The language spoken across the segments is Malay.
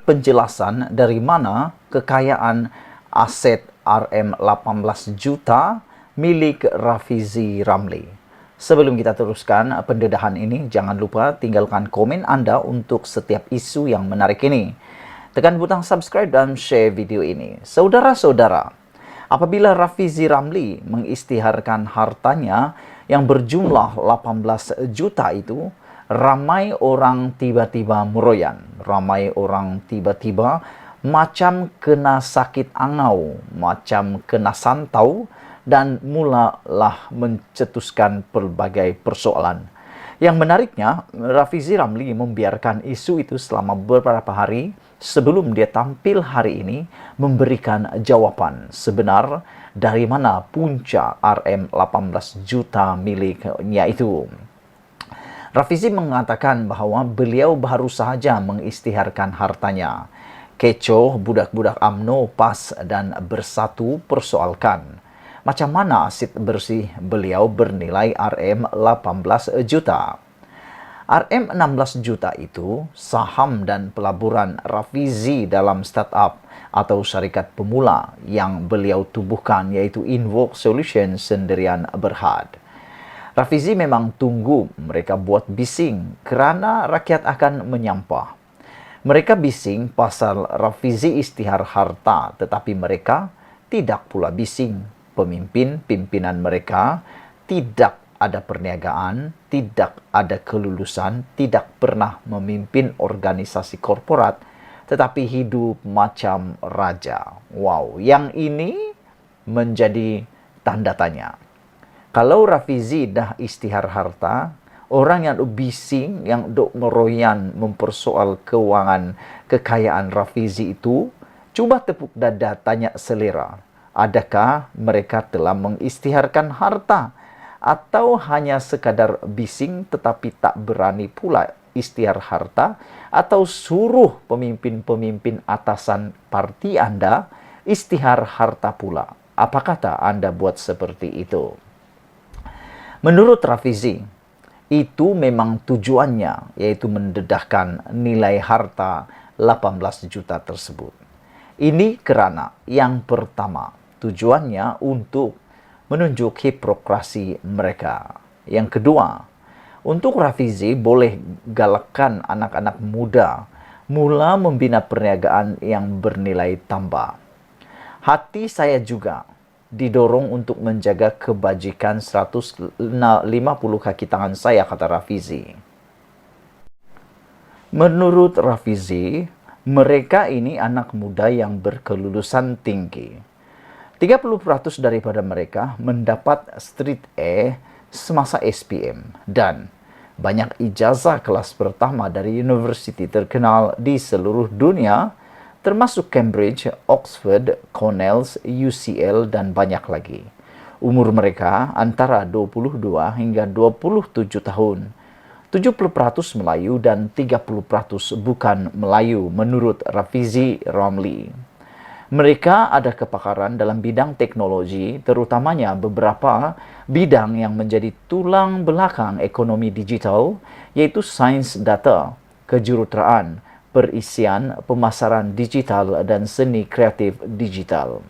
penjelasan dari mana kekayaan aset Rm18 juta milik Rafizi Ramli. Sebelum kita teruskan pendedahan ini, jangan lupa tinggalkan komen Anda untuk setiap isu yang menarik ini. Tekan butang subscribe dan share video ini. Saudara-saudara, apabila Rafizi Ramli mengisytiharkan hartanya yang berjumlah 18 juta itu, ramai orang tiba-tiba meroyan. Ramai orang tiba-tiba macam kena sakit angau, macam kena santau, dan mulalah mencetuskan pelbagai persoalan. Yang menariknya, Rafizi Ramli membiarkan isu itu selama beberapa hari sebelum dia tampil hari ini memberikan jawaban sebenar dari mana punca Rm18 juta miliknya itu. Rafizi mengatakan bahwa beliau baru sahaja mengisytiharkan hartanya. Kecoh budak-budak UMNO PAS dan Bersatu persoalkan macam mana aset bersih beliau bernilai Rm18 juta. Rm16 juta itu saham dan pelaburan Rafizi dalam startup atau syarikat pemula yang beliau tubuhkan, yaitu Invoke Solution Sendirian Berhad. Rafizi memang tunggu mereka buat bising kerana rakyat akan menyampah. Mereka bising pasal Rafizi isytihar harta, tetapi mereka tidak pula bising pimpinan mereka tidak ada perniagaan, tidak ada kelulusan, tidak pernah memimpin organisasi korporat, tetapi hidup macam raja. Wow, yang ini menjadi tanda tanya. Kalau Rafizi dah isytihar harta, orang yang bising, yang dok meroyan mempersoal keuangan kekayaan Rafizi itu, cuba tepuk dada tanya selera. Adakah mereka telah mengisytiharkan harta? Atau hanya sekadar bising tetapi tak berani pula isytihar harta? Atau suruh pemimpin-pemimpin atasan parti Anda isytihar harta pula? Apa kata Anda buat seperti itu? Menurut Rafizi, itu memang tujuannya, yaitu mendedahkan nilai harta 18 juta tersebut. Ini kerana yang pertama, tujuannya untuk menunjuk hiprokrasi mereka. Yang kedua, untuk Rafizi boleh galakkan anak-anak muda mula membina perniagaan yang bernilai tambah. Hati saya juga didorong untuk menjaga kebajikan 150 kaki tangan saya, kata Rafizi. Menurut Rafizi, mereka ini anak muda yang berkelulusan tinggi. 30% daripada mereka mendapat Street A semasa SPM dan banyak ijazah kelas pertama dari universiti terkenal di seluruh dunia, termasuk Cambridge, Oxford, Cornell, UCL, dan banyak lagi. Umur mereka antara 22 hingga 27 tahun. 70% Melayu dan 30% bukan Melayu menurut Rafizi Ramli. Mereka ada kepakaran dalam bidang teknologi, terutamanya beberapa bidang yang menjadi tulang belakang ekonomi digital, yaitu sains data, kejuruteraan, perisian, pemasaran digital, dan seni kreatif digital.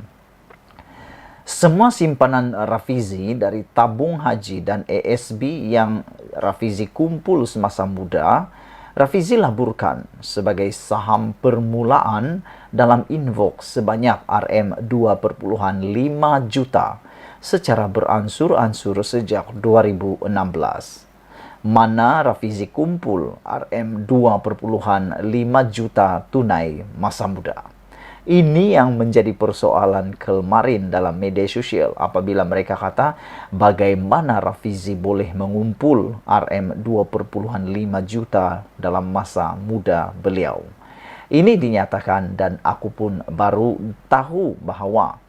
Semua simpanan Rafizi dari tabung haji dan ASB yang Rafizi kumpul semasa muda, Rafizi laburkan sebagai saham permulaan dalam Invoke sebanyak Rm2,5 juta secara beransur-ansur sejak 2016. Mana Rafizi kumpul Rm2,5 juta tunai masa muda. Ini yang menjadi persoalan kemarin dalam media sosial apabila mereka kata bagaimana Rafizi boleh mengumpul Rm2,5 juta dalam masa muda beliau. Ini dinyatakan dan aku pun baru tahu bahawa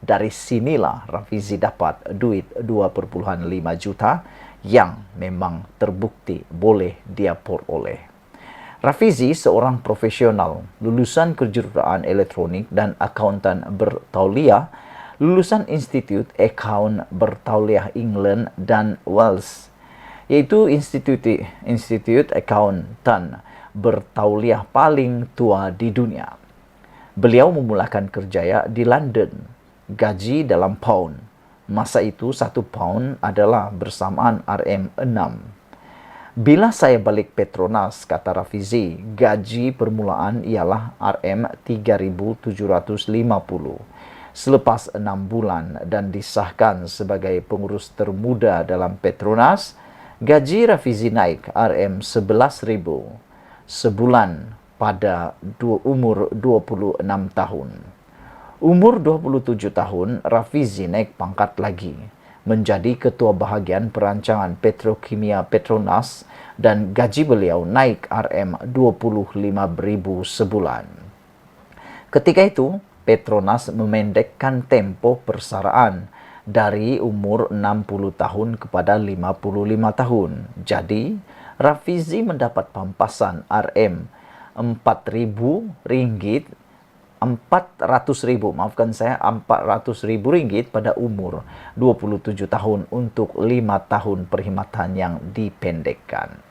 dari sinilah Rafizi dapat duit 2,5 juta yang memang terbukti boleh dia peroleh. Rafizi seorang profesional, lulusan kejuruteraan elektronik dan akuntan bertauliah, lulusan Institut Akaun Bertauliah England dan Wales, yaitu Institut Accountant bertauliah paling tua di dunia. Beliau memulakan kerjaya di London, gaji dalam pound. Masa itu 1 pound adalah bersamaan RM6. Bila saya balik Petronas, kata Rafizi, gaji permulaan ialah RM3.750. Selepas 6 bulan dan disahkan sebagai pengurus termuda dalam Petronas, gaji Rafizi naik RM11.000 sebulan pada umur 26 tahun. Umur 27 tahun, Rafizi naik pangkat lagi, menjadi ketua bahagian perancangan petrokimia Petronas dan gaji beliau naik RM25.000 sebulan. Ketika itu, Petronas memendekkan tempo persaraan dari umur 60 tahun kepada 55 tahun. Jadi, Rafizi mendapat pampasan RM4.000 400.000 pada umur 27 tahun untuk 5 tahun perkhidmatan yang dipendekkan.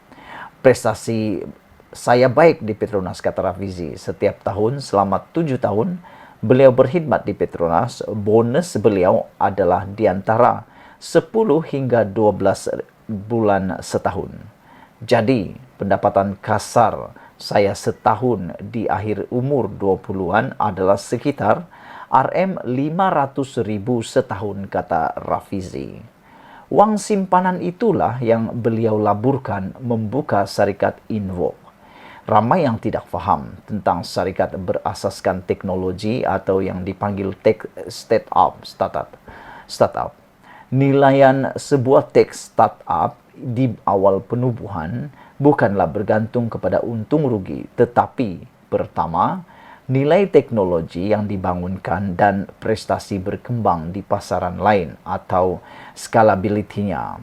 Prestasi saya baik di Petronas, kata Rafizi. Setiap tahun selama 7 tahun beliau berkhidmat di Petronas, bonus beliau adalah di antara 10 hingga 12 bulan setahun. Jadi, pendapatan kasar saya setahun di akhir umur 20-an adalah sekitar RM500.000 setahun, kata Rafizi. Wang simpanan itulah yang beliau laburkan membuka syarikat Invoke. Ramai yang tidak faham tentang syarikat berasaskan teknologi atau yang dipanggil tech startup. Nilaian sebuah tech startup di awal penubuhan bukanlah bergantung kepada untung rugi, tetapi pertama, nilai teknologi yang dibangunkan dan prestasi berkembang di pasaran lain atau scalability-nya.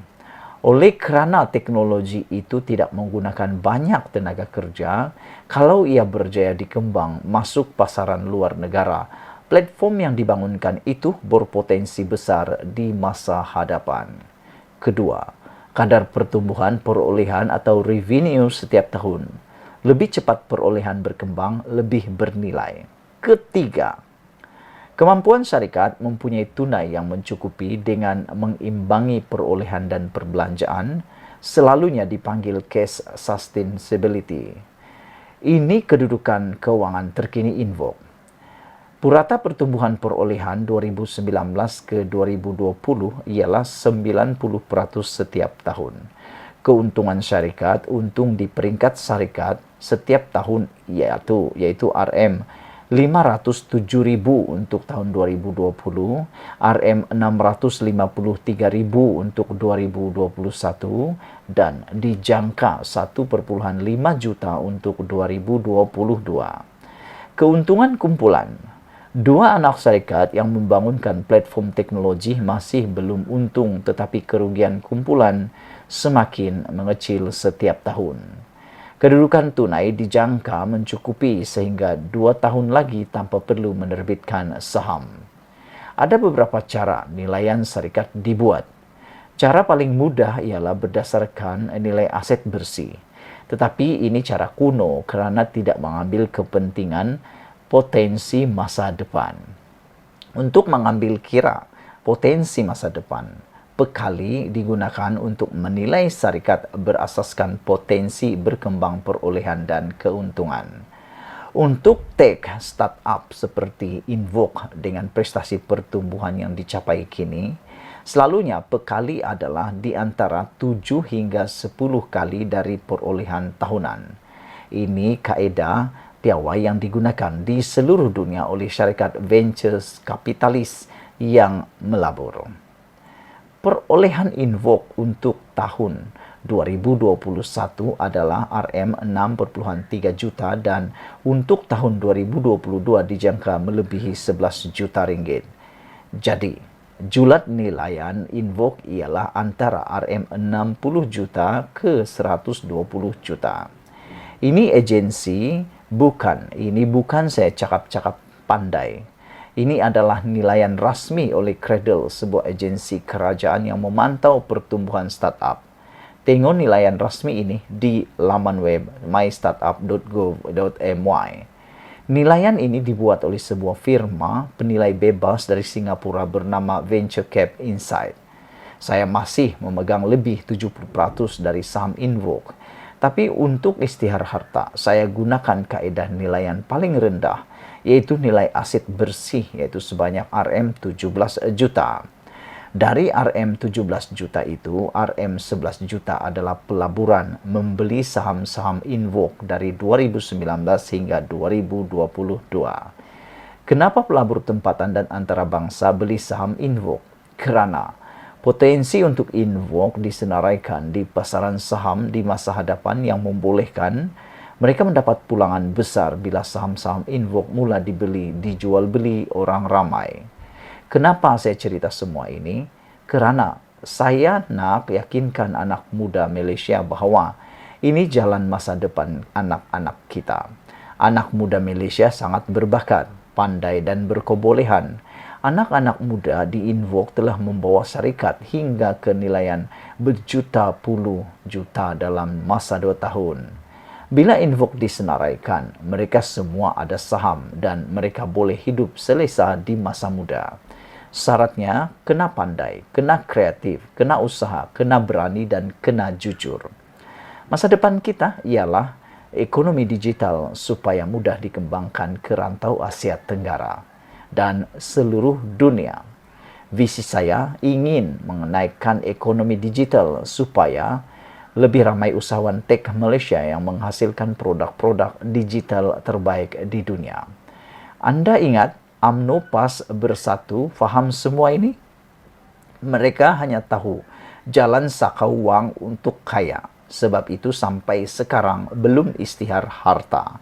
Oleh kerana teknologi itu tidak menggunakan banyak tenaga kerja, kalau ia berjaya dikembang masuk pasaran luar negara, platform yang dibangunkan itu berpotensi besar di masa hadapan. Kedua, kadar pertumbuhan perolehan atau revenue setiap tahun. Lebih cepat perolehan berkembang, lebih bernilai. Ketiga, kemampuan syarikat mempunyai tunai yang mencukupi dengan mengimbangi perolehan dan perbelanjaan, selalunya dipanggil cash sustainability. Ini kedudukan keuangan terkini Invoke. Purata pertumbuhan perolehan 2019 ke 2020 ialah 90% setiap tahun. Keuntungan syarikat, untung di peringkat syarikat setiap tahun yaitu RM507.000 untuk tahun 2020, RM653.000 untuk 2021, dan dijangka 1,5 juta untuk 2022. Keuntungan kumpulan. Dua anak syarikat yang membangunkan platform teknologi masih belum untung, tetapi kerugian kumpulan semakin mengecil setiap tahun. Kedudukan tunai dijangka mencukupi sehingga 2 tahun lagi tanpa perlu menerbitkan saham. Ada beberapa cara nilaian syarikat dibuat. Cara paling mudah ialah berdasarkan nilai aset bersih. Tetapi ini cara kuno kerana tidak mengambil kepentingan potensi masa depan. Untuk mengambil kira potensi masa depan, pekali digunakan untuk menilai syarikat berasaskan potensi berkembang perolehan dan keuntungan. Untuk tech startup seperti Invoke dengan prestasi pertumbuhan yang dicapai kini, selalunya pekali adalah di antara 7 hingga 10 kali dari perolehan tahunan. Ini kaedah piawai yang digunakan di seluruh dunia oleh syarikat ventures kapitalis yang melabur. Perolehan Invoke untuk tahun 2021 adalah RM6.3 juta dan untuk tahun 2022 dijangka melebihi 11 juta ringgit. Jadi, julat nilaian Invoke ialah antara RM60 juta ke 120 juta. Ini bukan saya cakap-cakap pandai. Ini adalah nilaian rasmi oleh Cradle, sebuah agensi kerajaan yang memantau pertumbuhan startup. Tengok nilaian rasmi ini di laman web mystartup.gov.my. Nilaian ini dibuat oleh sebuah firma penilai bebas dari Singapura bernama Venture Cap Insight. Saya masih memegang lebih 70% dari saham Invoke. Tapi untuk istihar harta, saya gunakan kaedah nilaian paling rendah, yaitu nilai aset bersih, yaitu sebanyak RM17 juta. Dari RM17 juta itu, RM11 juta adalah pelaburan membeli saham-saham Invoke dari 2019 hingga 2022. Kenapa pelabur tempatan dan antarabangsa beli saham Invoke? Kerana potensi untuk Invoke disenaraikan di pasaran saham di masa hadapan yang membolehkan mereka mendapat pulangan besar bila saham-saham Invoke mula dijual beli orang ramai. Kenapa saya cerita semua ini? Kerana saya nak yakinkan anak muda Malaysia bahawa ini jalan masa depan anak-anak kita. Anak muda Malaysia sangat berbakat, pandai dan berkebolehan. Anak-anak muda di Invoke telah membawa syarikat hingga ke nilaian berjuta puluh juta dalam masa 2 tahun. Bila Invoke disenaraikan, mereka semua ada saham dan mereka boleh hidup selesa di masa muda. Syaratnya kena pandai, kena kreatif, kena usaha, kena berani dan kena jujur. Masa depan kita ialah ekonomi digital supaya mudah dikembangkan ke rantau Asia Tenggara dan seluruh dunia. Visi saya ingin menaikkan ekonomi digital supaya lebih ramai usahawan tech Malaysia yang menghasilkan produk-produk digital terbaik di dunia. Anda ingat UMNO PAS Bersatu faham semua ini? Mereka hanya tahu jalan sakau wang untuk kaya. Sebab itu sampai sekarang belum istihar harta.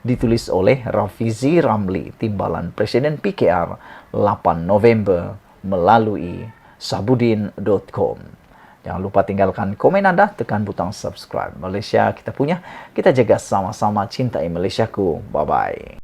Ditulis oleh Rafizi Ramli, Timbalan Presiden PKR, 8 November melalui sabudin.com. Jangan lupa tinggalkan komen Anda, tekan butang subscribe. Malaysia kita punya, kita jaga sama-sama, cintai Malaysiaku. Bye-bye.